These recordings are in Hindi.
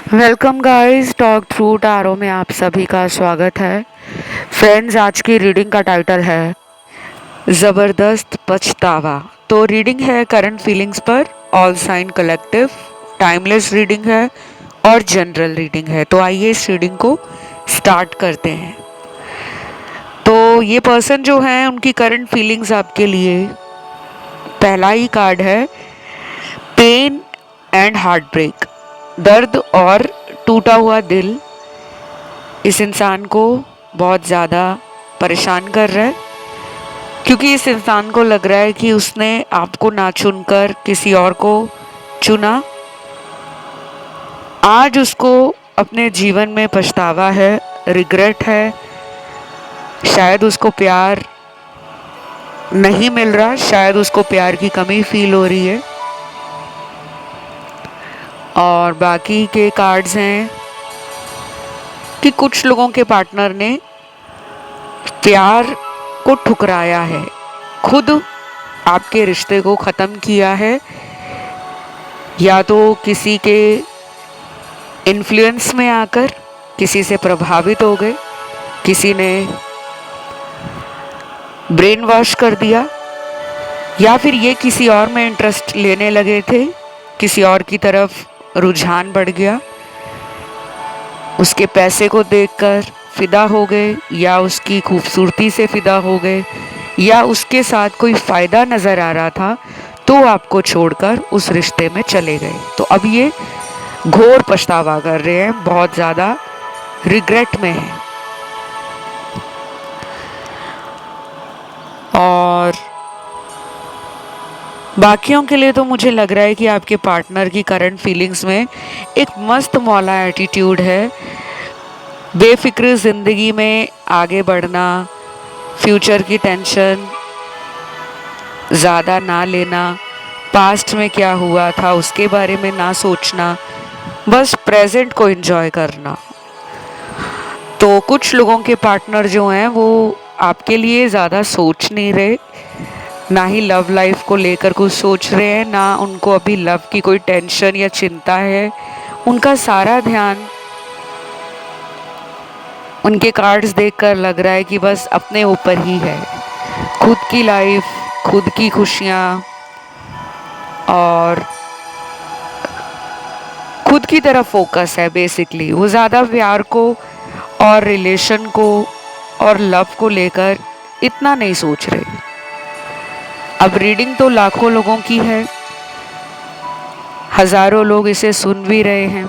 Welcome guys, talk through tarot में आप सभी का स्वागत है। फ्रेंड्स, आज की रीडिंग का टाइटल है ज़बरदस्त पछतावा। तो रीडिंग है करंट फीलिंग्स पर, all sign collective, timeless reading है और जनरल रीडिंग है। तो आइए इस रीडिंग को स्टार्ट करते हैं। तो ये पर्सन जो है उनकी करंट फीलिंग्स आपके लिए, पहला ही कार्ड है पेन एंड हार्ट ब्रेक। दर्द और टूटा हुआ दिल इस इंसान को बहुत ज़्यादा परेशान कर रहा है, क्योंकि इस इंसान को लग रहा है कि उसने आपको ना चुनकर किसी और को चुना। आज उसको अपने जीवन में पछतावा है, रिग्रेट है। शायद उसको प्यार नहीं मिल रहा, शायद उसको प्यार की कमी फील हो रही है। और बाकी के कार्ड्स हैं कि कुछ लोगों के पार्टनर ने प्यार को ठुकराया है, खुद आपके रिश्ते को ख़त्म किया है, या तो किसी के इन्फ्लुएंस में आकर किसी से प्रभावित हो गए, किसी ने ब्रेन वॉश कर दिया, या फिर ये किसी और में इंटरेस्ट लेने लगे थे, किसी और की तरफ रुझान बढ़ गया, उसके पैसे को देखकर फिदा हो गए, या उसकी खूबसूरती से फिदा हो गए, या उसके साथ कोई फ़ायदा नज़र आ रहा था तो आपको छोड़कर उस रिश्ते में चले गए। तो अब ये घोर पछतावा कर रहे हैं, बहुत ज़्यादा रिग्रेट में हैं। और बाकियों के लिए तो मुझे लग रहा है कि आपके पार्टनर की करंट फीलिंग्स में एक मस्त मौला एटीट्यूड है, बेफिक्र ज़िंदगी में आगे बढ़ना, फ्यूचर की टेंशन ज़्यादा ना लेना, पास्ट में क्या हुआ था उसके बारे में ना सोचना, बस प्रेजेंट को एंजॉय करना। तो कुछ लोगों के पार्टनर जो हैं वो आपके लिए ज़्यादा सोच नहीं रहे, ना ही लव लाइफ को लेकर कुछ सोच रहे हैं, ना उनको अभी लव की कोई टेंशन या चिंता है। उनका सारा ध्यान, उनके कार्ड्स देखकर लग रहा है कि बस अपने ऊपर ही है, खुद की लाइफ, खुद की खुशियाँ और खुद की तरफ फोकस है। बेसिकली वो ज़्यादा प्यार को और रिलेशन को और लव को लेकर इतना नहीं सोच रहे। अब रीडिंग तो लाखों लोगों की है, हजारों लोग इसे सुन भी रहे हैं।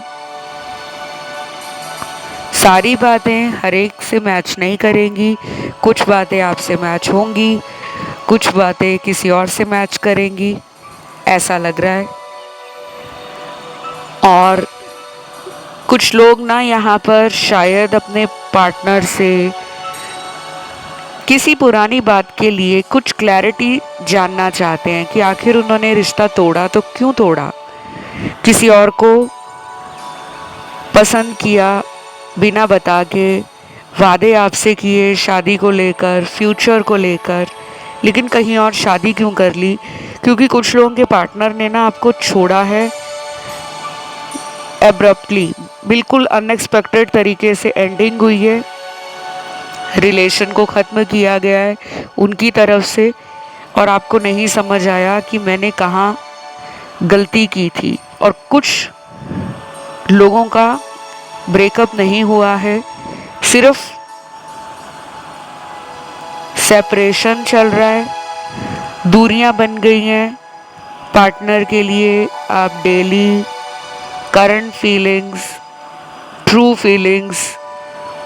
सारी बातें हर एक से मैच नहीं करेंगी, कुछ बातें आपसे मैच होंगी, कुछ बातें किसी और से मैच करेंगी, ऐसा लग रहा है। और कुछ लोग ना यहाँ पर शायद अपने पार्टनर से किसी पुरानी बात के लिए कुछ क्लैरिटी जानना चाहते हैं कि आखिर उन्होंने रिश्ता तोड़ा तो क्यों तोड़ा, किसी और को पसंद किया बिना बता के, वादे आपसे किए शादी को लेकर, फ्यूचर को लेकर, लेकिन कहीं और शादी क्यों कर ली। क्योंकि कुछ लोगों के पार्टनर ने ना आपको छोड़ा है एब्रप्टली, बिल्कुल अनएक्सपेक्टेड तरीके से एंडिंग हुई है, रिलेशन को ख़त्म किया गया है उनकी तरफ से, और आपको नहीं समझ आया कि मैंने कहाँ गलती की थी। और कुछ लोगों का ब्रेकअप नहीं हुआ है, सिर्फ सेपरेशन चल रहा है, दूरियां बन गई हैं। पार्टनर के लिए आप daily current feelings, true feelings,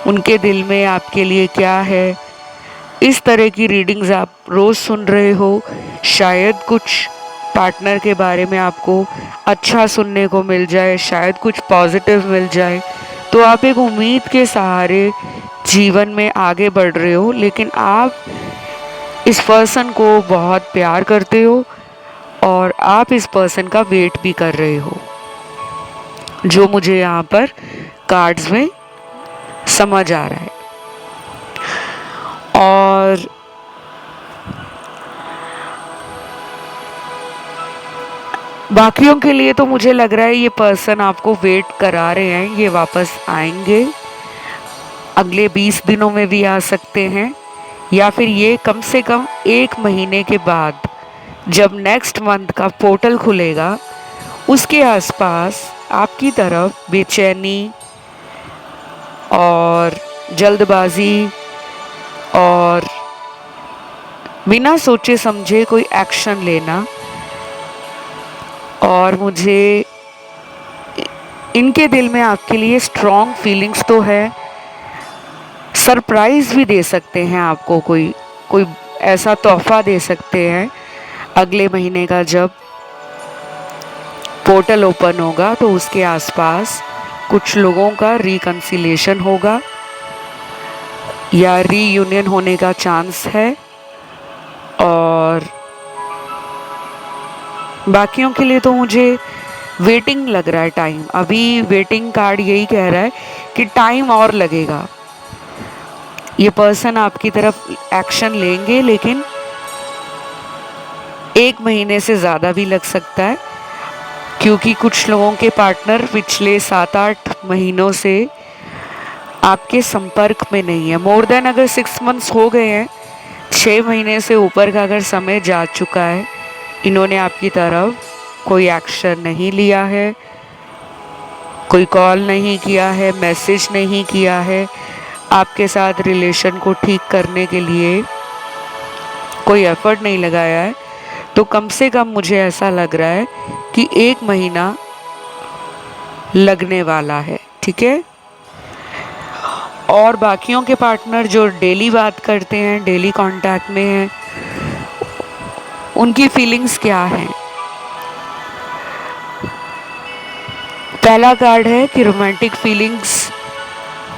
उनके दिल में आपके लिए क्या है, इस तरह की रीडिंग्स आप रोज़ सुन रहे हो। शायद कुछ पार्टनर के बारे में आपको अच्छा सुनने को मिल जाए, शायद कुछ पॉजिटिव मिल जाए, तो आप एक उम्मीद के सहारे जीवन में आगे बढ़ रहे हो। लेकिन आप इस पर्सन को बहुत प्यार करते हो और आप इस पर्सन का वेट भी कर रहे हो, जो मुझे यहाँ पर कार्ड्स में समझ आ रहा है। और बाकियों के लिए तो मुझे लग रहा है ये पर्सन आपको वेट करा रहे हैं, ये वापस आएंगे, अगले 20 दिनों में भी आ सकते हैं, या फिर ये कम से कम 1 महीने के बाद जब नेक्स्ट मंथ का पोर्टल खुलेगा उसके आसपास आपकी तरफ बेचैनी और जल्दबाजी और बिना सोचे समझे कोई एक्शन लेना, और मुझे इनके दिल में आपके लिए स्ट्रॉन्ग फीलिंग्स तो है, सरप्राइज़ भी दे सकते हैं आपको, कोई कोई ऐसा तोहफा दे सकते हैं अगले महीने का जब पोर्टल ओपन होगा, तो उसके आसपास कुछ लोगों का रिकन्सिलेशन होगा या रीयूनियन होने का चांस है। और बाकियों के लिए तो मुझे वेटिंग लग रहा है, टाइम, अभी वेटिंग कार्ड यही कह रहा है कि टाइम और लगेगा। ये पर्सन आपकी तरफ एक्शन लेंगे लेकिन 1 महीने से ज़्यादा भी लग सकता है, क्योंकि कुछ लोगों के पार्टनर पिछले 7-8 महीनों से आपके संपर्क में नहीं है। मोर देन अगर 6 मंथ्स हो गए हैं, 6 महीने से ऊपर का अगर समय जा चुका है, इन्होंने आपकी तरफ कोई एक्शन नहीं लिया है, कोई कॉल नहीं किया है, मैसेज नहीं किया है, आपके साथ रिलेशन को ठीक करने के लिए कोई एफर्ट नहीं लगाया है, तो कम से कम मुझे ऐसा लग रहा है कि 1 महीना लगने वाला है। ठीक है। और बाकियों के पार्टनर जो डेली बात करते हैं, डेली कांटेक्ट में हैं, उनकी फीलिंग्स क्या हैं? पहला कार्ड है कि रोमांटिक फीलिंग्स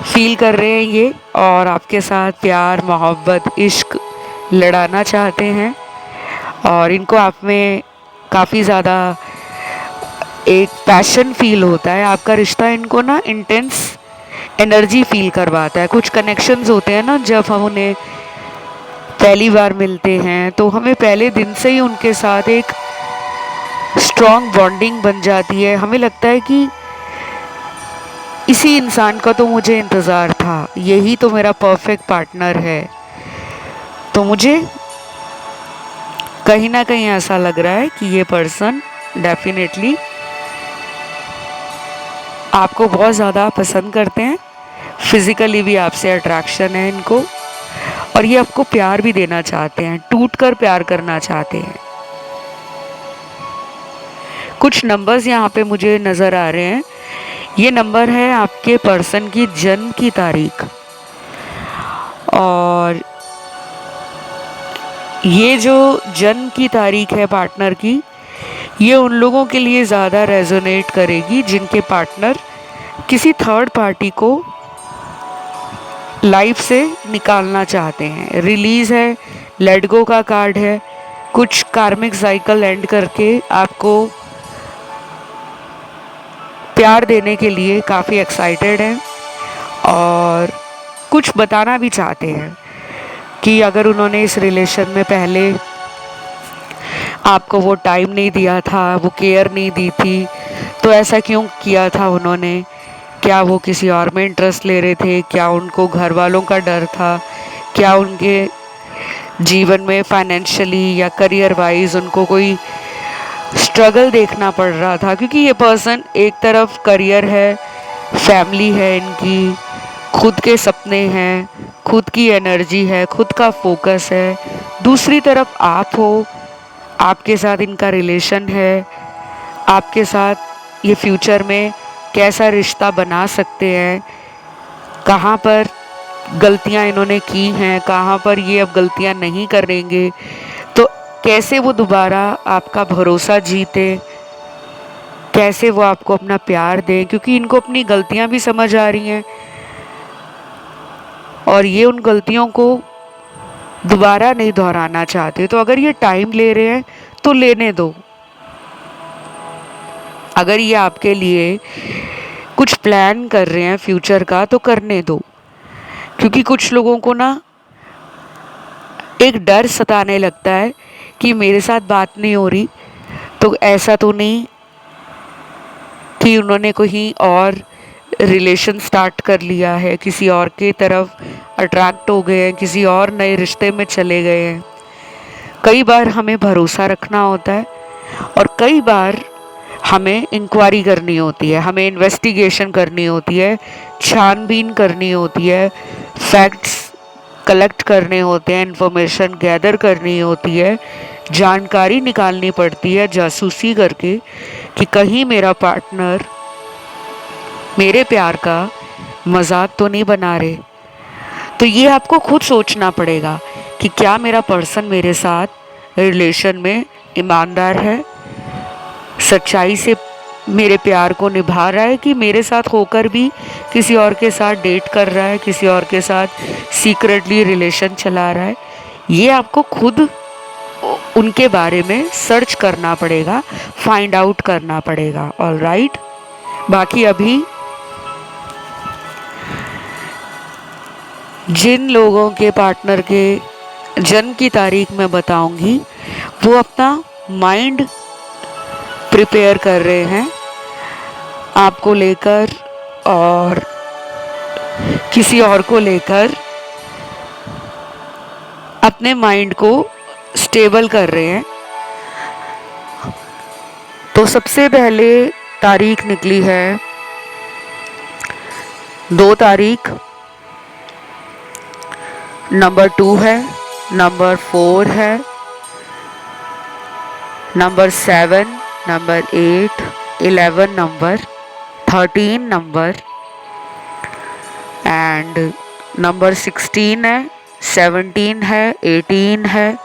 फील कर रहे हैं ये, और आपके साथ प्यार, मोहब्बत, इश्क लड़ाना चाहते हैं, और इनको आप में काफ़ी ज़्यादा एक पैशन फील होता है। आपका रिश्ता इनको ना इंटेंस एनर्जी फील करवाता है। कुछ कनेक्शंस होते हैं ना, जब हम उन्हें पहली बार मिलते हैं तो हमें पहले दिन से ही उनके साथ एक स्ट्रॉन्ग बॉन्डिंग बन जाती है। हमें लगता है कि इसी इंसान का तो मुझे इंतज़ार था, यही तो मेरा परफेक्ट पार्टनर है। तो मुझे कहीं ना कहीं ऐसा लग रहा है कि ये पर्सन डेफिनेटली आपको बहुत ज़्यादा पसंद करते हैं, फिज़िकली भी आपसे अट्रैक्शन है इनको, और ये आपको प्यार भी देना चाहते हैं, टूट कर प्यार करना चाहते हैं। कुछ नंबर्स यहाँ पे मुझे नज़र आ रहे हैं। ये नंबर है आपके पर्सन की जन्म की तारीख, और ये जो जन्म की तारीख है पार्टनर की, ये उन लोगों के लिए ज़्यादा रेजोनेट करेगी जिनके पार्टनर किसी थर्ड पार्टी को लाइफ से निकालना चाहते हैं। रिलीज़ है, लेट गो का कार्ड है, कुछ कार्मिक साइकिल एंड करके आपको प्यार देने के लिए काफ़ी एक्साइटेड हैं, और कुछ बताना भी चाहते हैं कि अगर उन्होंने इस रिलेशन में पहले आपको वो टाइम नहीं दिया था, वो केयर नहीं दी थी, तो ऐसा क्यों किया था उन्होंने? क्या वो किसी और में इंटरेस्ट ले रहे थे? क्या उनको घर वालों का डर था? क्या उनके जीवन में फाइनेंशियली या करियर वाइज उनको कोई स्ट्रगल देखना पड़ रहा था? क्योंकि ये पर्सन एक तरफ करियर है, फैमिली है इनकी, खुद के सपने हैं, खुद की एनर्जी है, खुद का फोकस है, दूसरी तरफ आप हो, आपके साथ इनका रिलेशन है, आपके साथ ये फ्यूचर में कैसा रिश्ता बना सकते हैं, कहाँ पर गलतियाँ इन्होंने की हैं, कहाँ पर ये अब गलतियाँ नहीं करेंगे, तो कैसे वो दोबारा आपका भरोसा जीते, कैसे वो आपको अपना प्यार दें, क्योंकि इनको अपनी गलतियाँ भी समझ आ रही हैं, और ये उन गलतियों को दोबारा नहीं दोहराना चाहते। तो अगर ये टाइम ले रहे हैं तो लेने दो। अगर ये आपके लिए कुछ प्लान कर रहे हैं फ्यूचर का तो करने दो, क्योंकि कुछ लोगों को ना एक डर सताने लगता है कि मेरे साथ बात नहीं हो रही तो ऐसा तो नहीं कि उन्होंने कहीं और रिलेशन स्टार्ट कर लिया है, किसी और के तरफ अट्रैक्ट हो गए हैं, किसी और नए रिश्ते में चले गए हैं। कई बार हमें भरोसा रखना होता है और कई बार हमें इंक्वायरी करनी होती है, हमें इन्वेस्टिगेशन करनी होती है, छानबीन करनी होती है, फैक्ट्स कलेक्ट करने होते हैं, इंफॉर्मेशन गैदर करनी होती है, जानकारी निकालनी पड़ती है जासूसी करके कि कहीं मेरा पार्टनर मेरे प्यार का मजाक तो नहीं बना रहे। तो ये आपको खुद सोचना पड़ेगा कि क्या मेरा पर्सन मेरे साथ रिलेशन में ईमानदार है, सच्चाई से मेरे प्यार को निभा रहा है, कि मेरे साथ होकर भी किसी और के साथ डेट कर रहा है, किसी और के साथ सीक्रेटली रिलेशन चला रहा है। ये आपको खुद उनके बारे में सर्च करना पड़ेगा, फाइंड आउट करना पड़ेगा। ऑलराइट, बाकी अभी जिन लोगों के पार्टनर के जन्म की तारीख मैं बताऊंगी, वो अपना माइंड प्रिपेयर कर रहे हैं आपको लेकर और किसी और को लेकर, अपने माइंड को स्टेबल कर रहे हैं। तो सबसे पहले तारीख निकली है 2 तारीख, नंबर 2 है, नंबर 4 है, number 7, number 8, 11 number, 13 number and number 16 है, 17 है, 18 है,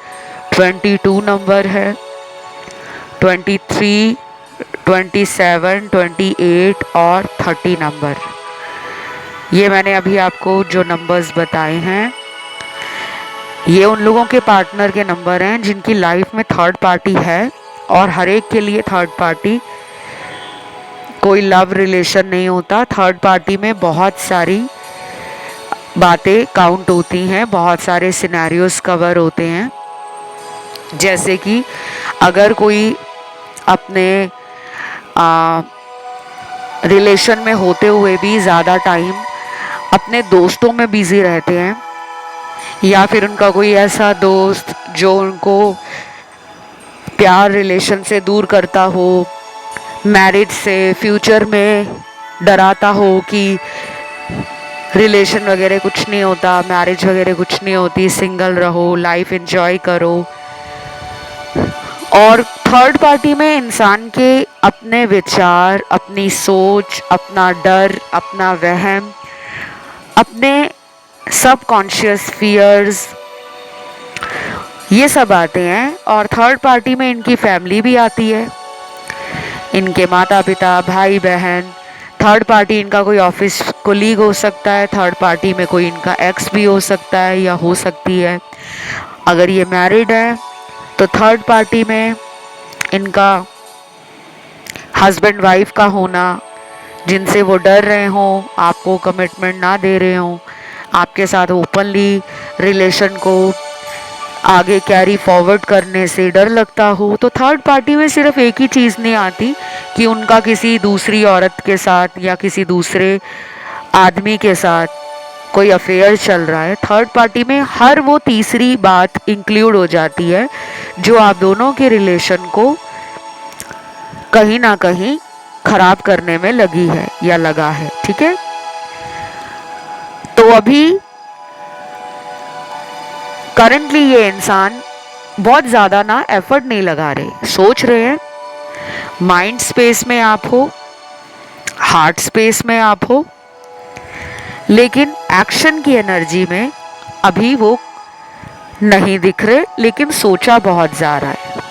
22 नंबर है, 23, 27, 28 और 30 नंबर। ये मैंने अभी आपको जो नंबर्स बताए हैं, ये उन लोगों के पार्टनर के नंबर हैं जिनकी लाइफ में थर्ड पार्टी है। और हर एक के लिए थर्ड पार्टी कोई लव रिलेशन नहीं होता। थर्ड पार्टी में बहुत सारी बातें काउंट होती हैं, बहुत सारे सिनेरियोस कवर होते हैं। जैसे कि अगर कोई अपने रिलेशन में होते हुए भी ज़्यादा टाइम अपने दोस्तों में बिजी रहते हैं, या फिर उनका कोई ऐसा दोस्त जो उनको प्यार रिलेशन से दूर करता हो, मैरिज से फ्यूचर में डराता हो कि रिलेशन वगैरह कुछ नहीं होता, मैरिज वगैरह कुछ नहीं होती, सिंगल रहो, लाइफ एंजॉय करो। और थर्ड पार्टी में इंसान के अपने विचार, अपनी सोच, अपना डर, अपना वहम, अपने सबकॉन्शियस फियर्स, ये सब आते हैं। और थर्ड पार्टी में इनकी फैमिली भी आती है, इनके माता पिता, भाई बहन। थर्ड पार्टी इनका कोई ऑफिस कोलीग हो सकता है, थर्ड पार्टी में कोई इनका एक्स भी हो सकता है या हो सकती है। अगर ये मैरिड है तो थर्ड पार्टी में इनका हस्बैंड वाइफ का होना, जिनसे वो डर रहे हों, आपको कमिटमेंट ना दे रहे हों, आपके साथ ओपनली रिलेशन को आगे कैरी फॉरवर्ड करने से डर लगता हो। तो थर्ड पार्टी में सिर्फ एक ही चीज़ नहीं आती कि उनका किसी दूसरी औरत के साथ या किसी दूसरे आदमी के साथ कोई अफेयर चल रहा है। थर्ड पार्टी में हर वो तीसरी बात इंक्लूड हो जाती है जो आप दोनों के रिलेशन को कहीं ना कहीं खराब करने में लगी है या लगा है। ठीक है, तो अभी करंटली ये इंसान बहुत ज़्यादा ना एफर्ट नहीं लगा रहे, सोच रहे हैं, माइंड स्पेस में आप हो, हार्ट स्पेस में आप हो, लेकिन एक्शन की एनर्जी में अभी वो नहीं दिख रहे, लेकिन सोचा बहुत जा रहा है।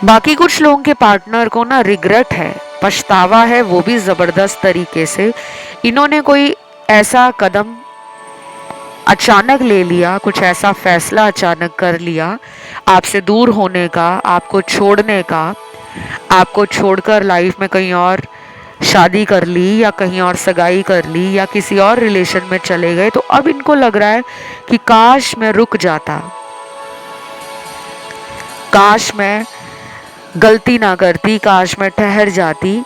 बाकी कुछ लोगों के पार्टनर को ना रिग्रेट है, पछतावा है, वो भी ज़बरदस्त तरीके से। इन्होंने कोई ऐसा कदम अचानक ले लिया, कुछ ऐसा फैसला अचानक कर लिया आपसे दूर होने का, आपको छोड़ने का, आपको छोड़कर लाइफ में कहीं और शादी कर ली या कहीं और सगाई कर ली या किसी और रिलेशन में चले गए। तो अब इनको लग रहा है कि काश मैं रुक जाता, काश मैं गलती ना करती, काश मैं ठहर जाती,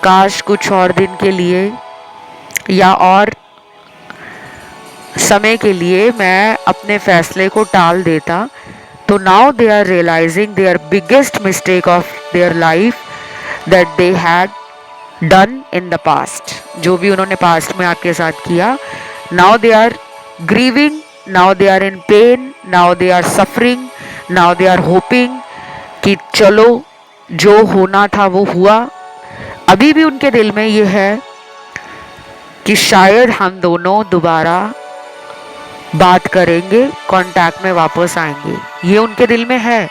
काश कुछ और दिन के लिए या और समय के लिए मैं अपने फैसले को टाल देता। तो now they are realising their biggest mistake of their life that they had done in the past. जो भी उन्होंने पास्ट में आपके साथ किया, now they are grieving, now they are in pain, now they are suffering, now they are hoping कि चलो जो होना था वो हुआ। अभी भी उनके दिल में ये है कि शायद हम दोनों दोबारा बात करेंगे, कांटेक्ट में वापस आएंगे, ये उनके दिल में है।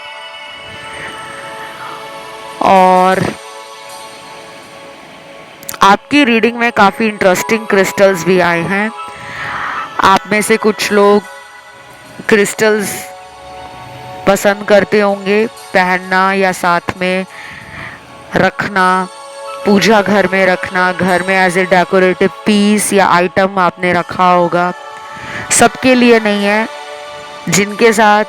और आपकी रीडिंग में काफ़ी इंटरेस्टिंग क्रिस्टल्स भी आए हैं। आप में से कुछ लोग क्रिस्टल्स पसंद करते होंगे पहनना या साथ में रखना, पूजा घर में रखना, घर में एज ए डेकोरेटिव पीस या आइटम आपने रखा होगा। सबके लिए नहीं है, जिनके साथ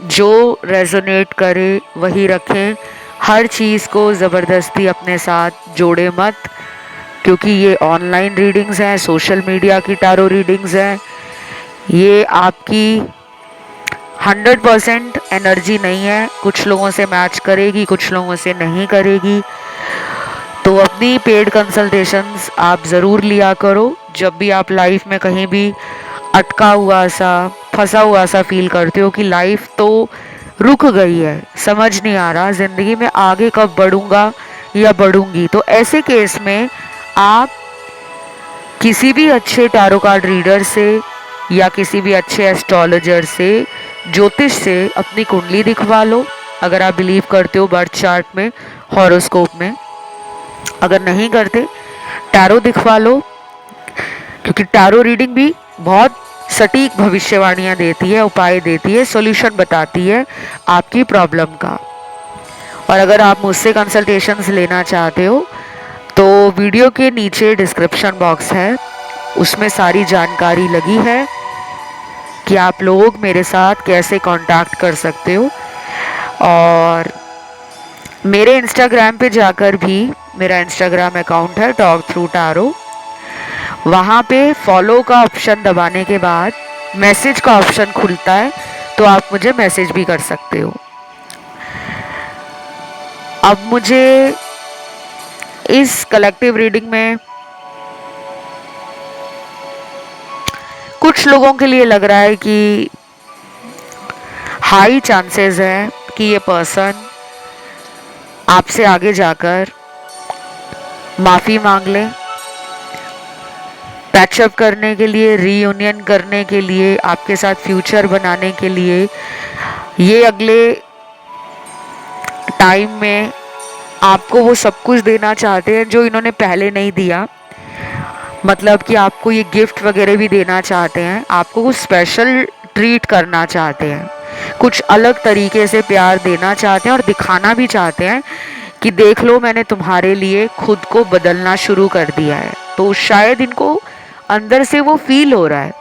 जो रेजोनेट करे वही रखें। हर चीज़ को ज़बरदस्ती अपने साथ जोड़े मत, क्योंकि ये ऑनलाइन रीडिंग्स हैं, सोशल मीडिया की टारो रीडिंग्स हैं। ये आपकी 100% एनर्जी नहीं है, कुछ लोगों से मैच करेगी, कुछ लोगों से नहीं करेगी। तो अपनी पेड कंसल्टेशंस आप ज़रूर लिया करो जब भी आप लाइफ में कहीं भी अटका हुआ सा, फंसा हुआ सा फील करते हो कि लाइफ तो रुक गई है, समझ नहीं आ रहा ज़िंदगी में आगे कब बढ़ूंगा या बढ़ूंगी। तो ऐसे केस में आप किसी भी अच्छे टैरो कार्ड रीडर से या किसी भी अच्छे एस्ट्रोलॉजर से, ज्योतिष से अपनी कुंडली दिखवा लो। अगर आप बिलीव करते हो बर्थ चार्ट में, हॉरोस्कोप में, अगर नहीं करते टैरो दिखवा लो, क्योंकि टैरो रीडिंग भी बहुत सटीक भविष्यवाणियाँ देती है, उपाय देती है, सॉल्यूशन बताती है आपकी प्रॉब्लम का। और अगर आप मुझसे कंसल्टेशंस लेना चाहते हो तो वीडियो के नीचे डिस्क्रिप्शन बॉक्स है, उसमें सारी जानकारी लगी है कि आप लोग मेरे साथ कैसे कांटेक्ट कर सकते हो। और मेरे इंस्टाग्राम पे जाकर भी, मेरा इंस्टाग्राम अकाउंट है टॉक थ्रू टैरो, वहाँ पे फॉलो का ऑप्शन दबाने के बाद मैसेज का ऑप्शन खुलता है, तो आप मुझे मैसेज भी कर सकते हो। अब मुझे इस कलेक्टिव रीडिंग में कुछ लोगों के लिए लग रहा है कि हाई चांसेस है कि ये पर्सन आपसे आगे जाकर माफ़ी मांग ले, पैचअप करने के लिए, रीयूनियन करने के लिए, आपके साथ फ्यूचर बनाने के लिए। ये अगले टाइम में आपको वो सब कुछ देना चाहते हैं जो इन्होंने पहले नहीं दिया। मतलब कि आपको ये गिफ्ट वगैरह भी देना चाहते हैं, आपको कुछ स्पेशल ट्रीट करना चाहते हैं, कुछ अलग तरीके से प्यार देना चाहते हैं और दिखाना भी चाहते हैं कि देख लो मैंने तुम्हारे लिए खुद को बदलना शुरू कर दिया है। तो शायद इनको अंदर से वो फील हो रहा है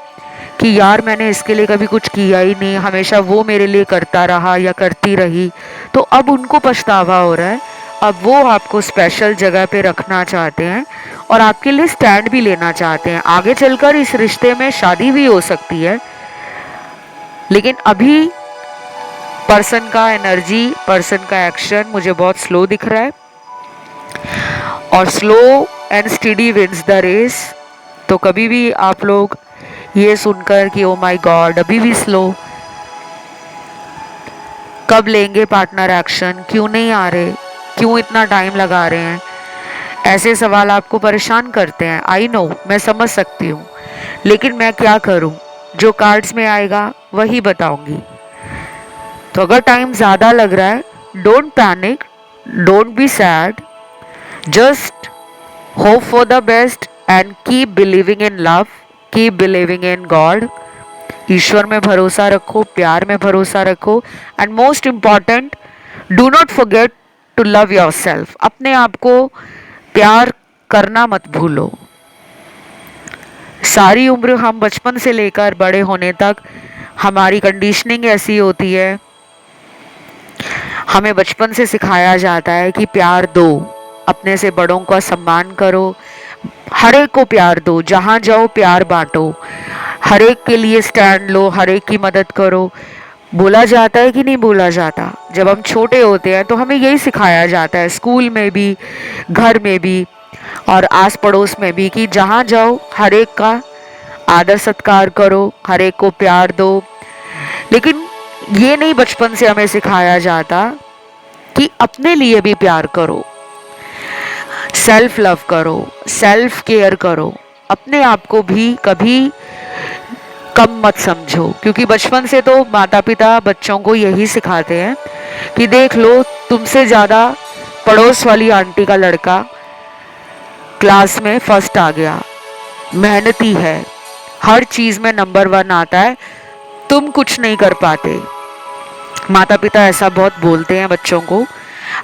कि यार मैंने इसके लिए कभी कुछ किया ही नहीं, हमेशा वो मेरे लिए करता रहा या करती रही। तो अब उनको पछतावा हो रहा है, अब वो आपको स्पेशल जगह पे रखना चाहते हैं और आपके लिए स्टैंड भी लेना चाहते हैं। आगे चलकर इस रिश्ते में शादी भी हो सकती है, लेकिन अभी पर्सन का एनर्जी, पर्सन का एक्शन मुझे बहुत स्लो दिख रहा है। और slow and steady wins the race. तो कभी भी आप लोग ये सुनकर कि ओ माय गॉड अभी भी स्लो, कब लेंगे पार्टनर एक्शन, क्यों नहीं आ रहे, क्यों इतना टाइम लगा रहे हैं, ऐसे सवाल आपको परेशान करते हैं। आई नो, मैं समझ सकती हूँ, लेकिन मैं क्या करूँ, जो कार्ड्स में आएगा वही बताऊंगी। तो अगर टाइम ज़्यादा लग रहा है, don't panic, don't be sad, just hope for the best and keep believing in love, keep believing in God. ईश्वर में भरोसा रखो, प्यार में भरोसा रखो, and most important, do not forget to love yourself. अपने आप को प्यार करना मत भूलो। सारी उम्र हम बचपन से लेकर बड़े होने तक हमारी कंडीशनिंग ऐसी होती है, हमें बचपन से सिखाया जाता है कि प्यार दो, अपने से बड़ों का सम्मान करो, हर एक को प्यार दो, जहाँ जाओ प्यार बांटो, हर एक के लिए स्टैंड लो, हर एक की मदद करो। बोला जाता है कि नहीं बोला जाता? जब हम छोटे होते हैं तो हमें यही सिखाया जाता है, स्कूल में भी, घर में भी और आस पड़ोस में भी, कि जहाँ जाओ हर एक का आदर सत्कार करो, हर एक को प्यार दो। लेकिन ये नहीं बचपन से हमें सिखाया जाता कि अपने लिए भी प्यार करो, सेल्फ लव करो, सेल्फ केयर करो, अपने आप को भी कभी कम मत समझो। क्योंकि बचपन से तो माता पिता बच्चों को यही सिखाते हैं कि देख लो, तुमसे ज़्यादा पड़ोस वाली आंटी का लड़का क्लास में फर्स्ट आ गया, मेहनती है, हर चीज़ में नंबर 1 आता है, तुम कुछ नहीं कर पाते। माता पिता ऐसा बहुत बोलते हैं बच्चों को।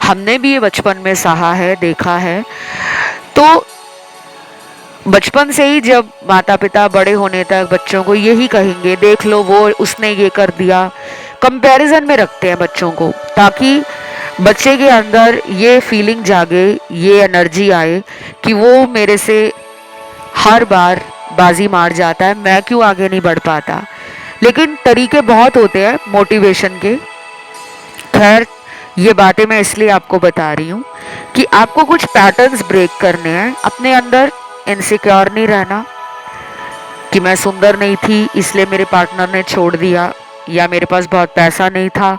हमने भी ये बचपन में सहा है, देखा है। तो बचपन से ही जब माता पिता बड़े होने तक बच्चों को यही कहेंगे, देख लो वो उसने ये कर दिया, कंपैरिजन में रखते हैं बच्चों को, ताकि बच्चे के अंदर ये फीलिंग जागे, ये एनर्जी आए कि वो मेरे से हर बार बाजी मार जाता है, मैं क्यों आगे नहीं बढ़ पाता। लेकिन तरीके बहुत होते हैं मोटिवेशन के। खैर, ये बातें मैं इसलिए आपको बता रही हूँ कि आपको कुछ पैटर्न्स ब्रेक करने हैं। अपने अंदर इनसिक्योर नहीं रहना कि मैं सुंदर नहीं थी इसलिए मेरे पार्टनर ने छोड़ दिया, या मेरे पास बहुत पैसा नहीं था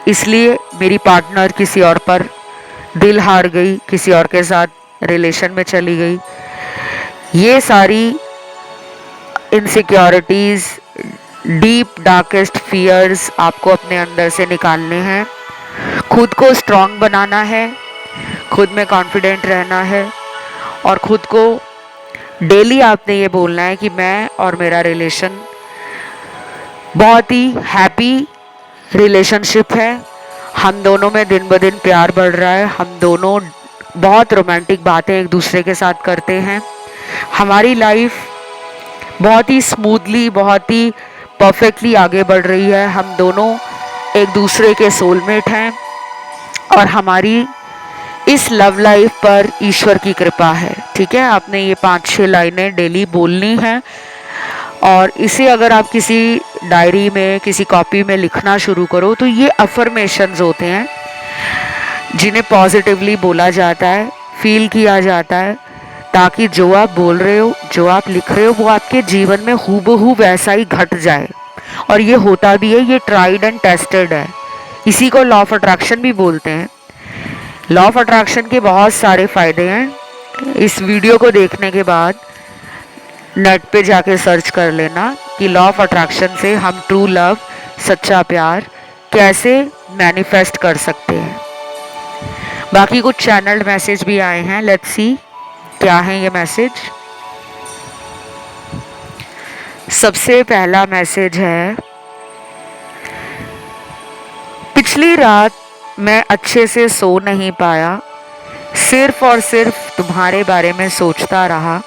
इसलिए मेरी पार्टनर किसी और पर दिल हार गई, किसी और के साथ रिलेशन में चली गई। ये सारी इनसिक्योरिटीज़, डीप डार्केस्ट फियर्स आपको अपने अंदर से निकालने हैं। खुद को स्ट्रांग बनाना है, खुद में कॉन्फिडेंट रहना है, और खुद को डेली आपने ये बोलना है कि मैं और मेरा रिलेशन बहुत ही हैप्पी रिलेशनशिप है, हम दोनों में दिन ब दिन प्यार बढ़ रहा है, हम दोनों बहुत रोमांटिक बातें एक दूसरे के साथ करते हैं, हमारी लाइफ बहुत ही स्मूथली, बहुत ही परफेक्टली आगे बढ़ रही है, हम दोनों एक दूसरे के सोलमेट हैं, और हमारी इस लव लाइफ पर ईश्वर की कृपा है। ठीक है, आपने ये 5-6 लाइनें डेली बोलनी हैं, और इसे अगर आप किसी डायरी में, किसी कॉपी में लिखना शुरू करो तो ये अफर्मेशंस होते हैं जिन्हें पॉजिटिवली बोला जाता है, फील किया जाता है, ताकि जो आप बोल रहे हो, जो आप लिख रहे हो, वो आपके जीवन में हूबहू वैसा ही घट जाए। और ये होता भी है, ये ट्राइड एंड टेस्टेड है। इसी को लॉ ऑफ अट्रैक्शन भी बोलते हैं। लॉ ऑफ अट्रैक्शन के बहुत सारे फायदे हैं। इस वीडियो को देखने के बाद नेट पे जाके सर्च कर लेना कि लॉ ऑफ अट्रैक्शन से हम ट्रू लव, सच्चा प्यार कैसे मैनिफेस्ट कर सकते हैं। बाकी कुछ चैनल्ड मैसेज भी आए हैं, लेट्स सी क्या है ये मैसेज। सबसे पहला मैसेज है, पिछली रात मैं अच्छे से सो नहीं पाया, सिर्फ और सिर्फ तुम्हारे बारे में सोचता रहा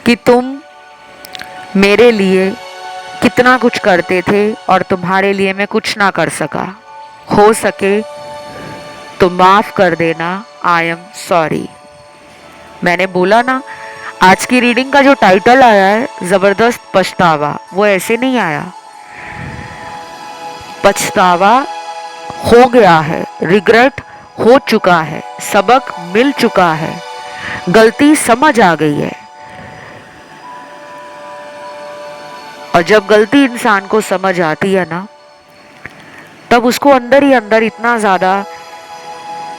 कि तुम मेरे लिए कितना कुछ करते थे और तुम्हारे लिए मैं कुछ ना कर सका। हो सके तो माफ़ कर देना, आई एम सॉरी। मैंने बोला ना, आज की रीडिंग का जो टाइटल आया है ज़बरदस्त पछतावा, वो ऐसे नहीं आया। पछतावा हो गया है, रिग्रेट हो चुका है, सबक मिल चुका है, गलती समझ आ गई है। और जब गलती इंसान को समझ आती है ना, तब उसको अंदर ही अंदर इतना ज़्यादा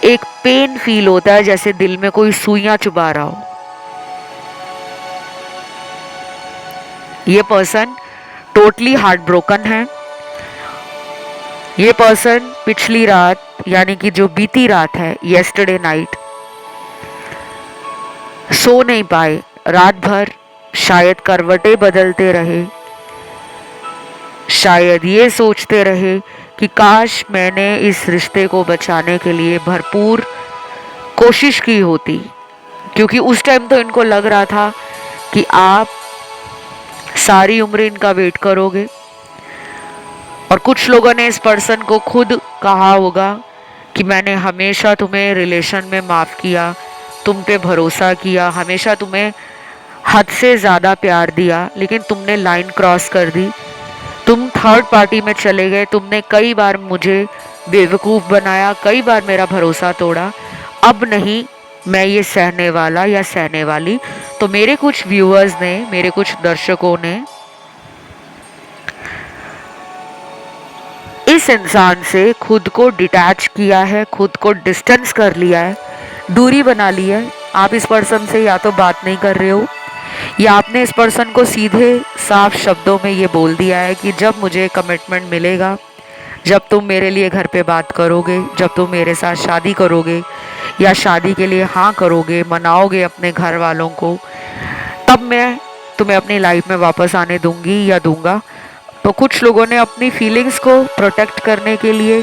एक पेन फील होता है, जैसे दिल में कोई सुइयां चुभा रहा हो। ये पर्सन टोटली हार्ट ब्रोकन है। ये पर्सन पिछली रात, यानी कि जो बीती रात है, येस्टरडे नाइट, सो नहीं पाए, रात भर शायद करवटें बदलते रहे, शायद ये सोचते रहे कि काश मैंने इस रिश्ते को बचाने के लिए भरपूर कोशिश की होती। क्योंकि उस टाइम तो इनको लग रहा था कि आप सारी उम्र इनका वेट करोगे और कुछ लोगों ने इस पर्सन को खुद कहा होगा कि मैंने हमेशा तुम्हें रिलेशन में माफ़ किया, तुम पे भरोसा किया, हमेशा तुम्हें हद से ज़्यादा प्यार दिया, लेकिन तुमने लाइन क्रॉस कर दी, तुम थर्ड पार्टी में चले गए, तुमने कई बार मुझे बेवकूफ़ बनाया, कई बार मेरा भरोसा तोड़ा, अब नहीं मैं ये सहने वाला या सहने वाली। तो मेरे कुछ व्यूअर्स ने, मेरे कुछ दर्शकों ने इस इंसान से खुद को डिटैच किया है, खुद को डिस्टेंस कर लिया है, दूरी बना ली है। आप इस पर्सन से या तो बात नहीं कर रहे हो, या आपने इस पर्सन को सीधे साफ शब्दों में ये बोल दिया है कि जब मुझे कमिटमेंट मिलेगा, जब तुम मेरे लिए घर पे बात करोगे, जब तुम मेरे साथ शादी करोगे या शादी के लिए हाँ करोगे, मनाओगे अपने घर वालों को, तब मैं तुम्हें अपनी लाइफ में वापस आने दूंगी या दूंगा। तो कुछ लोगों ने अपनी फीलिंग्स को प्रोटेक्ट करने के लिए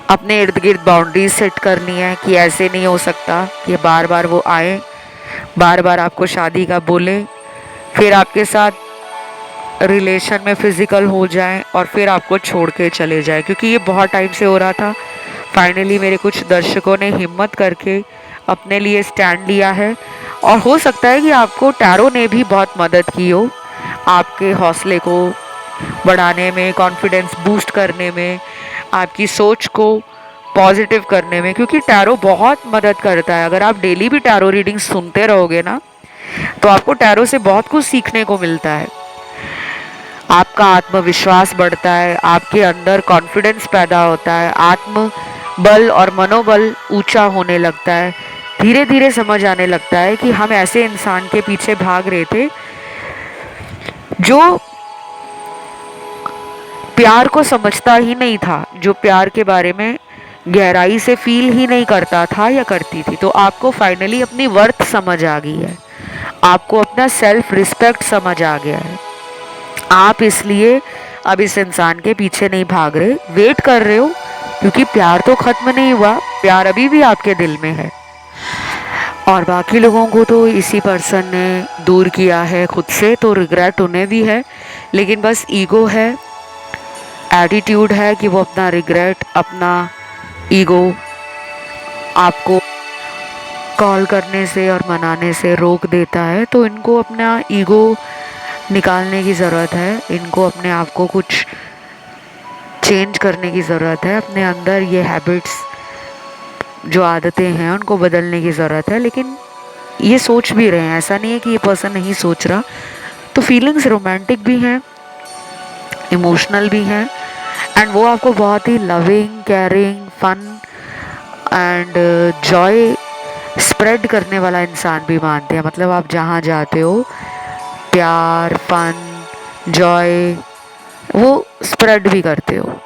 अपने इर्द गिर्द बाउंड्रीज सेट कर ली हैं कि ऐसे नहीं हो सकता कि बार बार वो आए, बार बार आपको शादी का बोले, फिर आपके साथ रिलेशन में फिजिकल हो जाए और फिर आपको छोड़ के चले जाए, क्योंकि ये बहुत टाइम से हो रहा था। फाइनली मेरे कुछ दर्शकों ने हिम्मत करके अपने लिए स्टैंड लिया है, और हो सकता है कि आपको टैरो ने भी बहुत मदद की हो आपके हौसले को बढ़ाने में, कॉन्फिडेंस बूस्ट करने में, आपकी सोच को पॉजिटिव करने में, क्योंकि टैरो बहुत मदद करता है। अगर आप डेली भी टैरो रीडिंग सुनते रहोगे ना, तो आपको टैरो से बहुत कुछ सीखने को मिलता है। आपका आत्मविश्वास बढ़ता है, आपके अंदर कॉन्फिडेंस पैदा होता है, आत्म बल और मनोबल ऊंचा होने लगता है। धीरे धीरे समझ आने लगता है कि हम ऐसे इंसान के पीछे भाग रहे थे जो प्यार को समझता ही नहीं था, जो प्यार के बारे में गहराई से फील ही नहीं करता था या करती थी। तो आपको फाइनली अपनी वर्थ समझ आ गई है, आपको अपना सेल्फ रिस्पेक्ट समझ आ गया है। आप इसलिए अब इस इंसान के पीछे नहीं भाग रहे, वेट कर रहे हो, क्योंकि प्यार तो खत्म नहीं हुआ, प्यार अभी भी आपके दिल में है। और बाकी लोगों को तो इसी पर्सन ने दूर किया है खुद से, तो रिग्रेट उन्हें भी है, लेकिन बस ईगो है, एटीट्यूड है कि वो अपना रिग्रेट, अपना ईगो आपको कॉल करने से और मनाने से रोक देता है। तो इनको अपना ईगो निकालने की ज़रूरत है, इनको अपने आप को कुछ चेंज करने की ज़रूरत है, अपने अंदर ये हैबिट्स जो आदतें हैं उनको बदलने की ज़रूरत है। लेकिन ये सोच भी रहे हैं, ऐसा नहीं है कि ये पर्सन नहीं सोच रहा। तो फीलिंग्स रोमांटिक भी हैं, इमोशनल भी हैं, एंड वो आपको बहुत ही loving, caring, fun and joy spread करने वाला इंसान भी मानते हैं। मतलब आप जहाँ जाते हो प्यार, फन, जॉय वो स्प्रेड भी करते हो।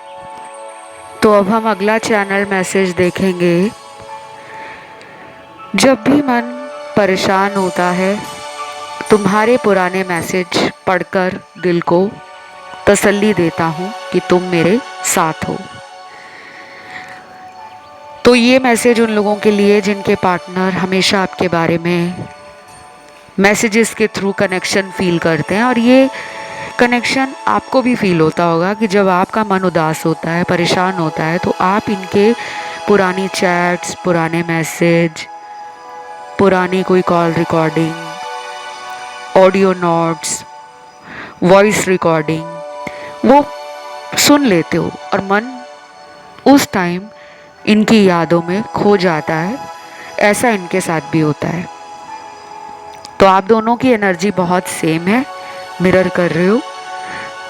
तो अब हम अगला चैनल मैसेज देखेंगे। जब भी मन परेशान होता है, तुम्हारे पुराने मैसेज पढ़कर दिल को तसल्ली देता हूँ कि तुम मेरे साथ हो। तो ये मैसेज उन लोगों के लिए जिनके पार्टनर हमेशा आपके बारे में मैसेजेस के थ्रू कनेक्शन फील करते हैं, और ये कनेक्शन आपको भी फील होता होगा कि जब आपका मन उदास होता है, परेशान होता है, तो आप इनके पुरानी चैट्स, पुराने मैसेज, पुरानी कोई call recording, audio notes, voice recording वो सुन लेते हो, और मन उस टाइम इनकी यादों में खो जाता है। ऐसा इनके साथ भी होता है। तो आप दोनों की एनर्जी बहुत सेम है, मिरर कर रहे हो।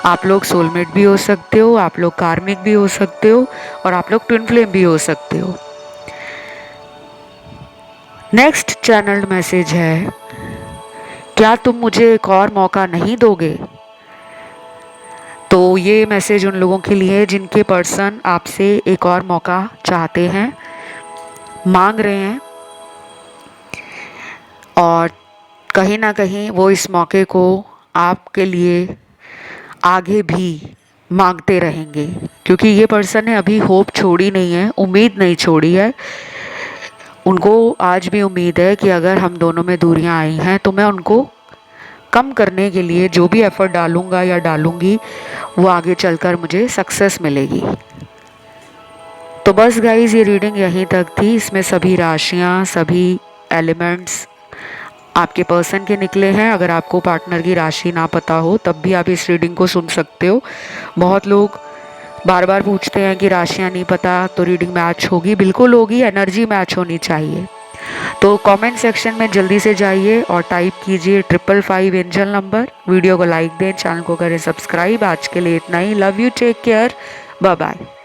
आप लोग सोलमेट भी हो सकते हो, आप लोग कार्मिक भी हो सकते हो, और आप लोग ट्विन फ्लेम भी हो सकते हो। नेक्स्ट चैनल मैसेज है, क्या तुम मुझे एक और मौका नहीं दोगे? तो ये मैसेज उन लोगों के लिए है जिनके पर्सन आपसे एक और मौका चाहते हैं, मांग रहे हैं, और कहीं ना कहीं वो इस मौके को आपके लिए आगे भी मांगते रहेंगे, क्योंकि ये पर्सन ने अभी होप छोड़ी नहीं है, उम्मीद नहीं छोड़ी है। उनको आज भी उम्मीद है कि अगर हम दोनों में दूरियां आई हैं तो मैं उनको कम करने के लिए जो भी एफर्ट डालूंगा या डालूंगी वो आगे चलकर मुझे सक्सेस मिलेगी। तो बस गाइज ये रीडिंग यहीं तक थी। इसमें सभी राशियाँ, सभी एलिमेंट्स आपके पर्सन के निकले हैं। अगर आपको पार्टनर की राशि ना पता हो तब भी आप इस रीडिंग को सुन सकते हो। बहुत लोग बार बार पूछते हैं कि राशियाँ नहीं पता तो रीडिंग मैच होगी। बिल्कुल होगी, एनर्जी मैच होनी चाहिए। तो कमेंट सेक्शन में जल्दी से जाइए और टाइप कीजिए 555 एंजल नंबर। वीडियो को लाइक दें, चैनल को करें सब्सक्राइब। आज के लिए इतना ही। Love you, take care, bye bye.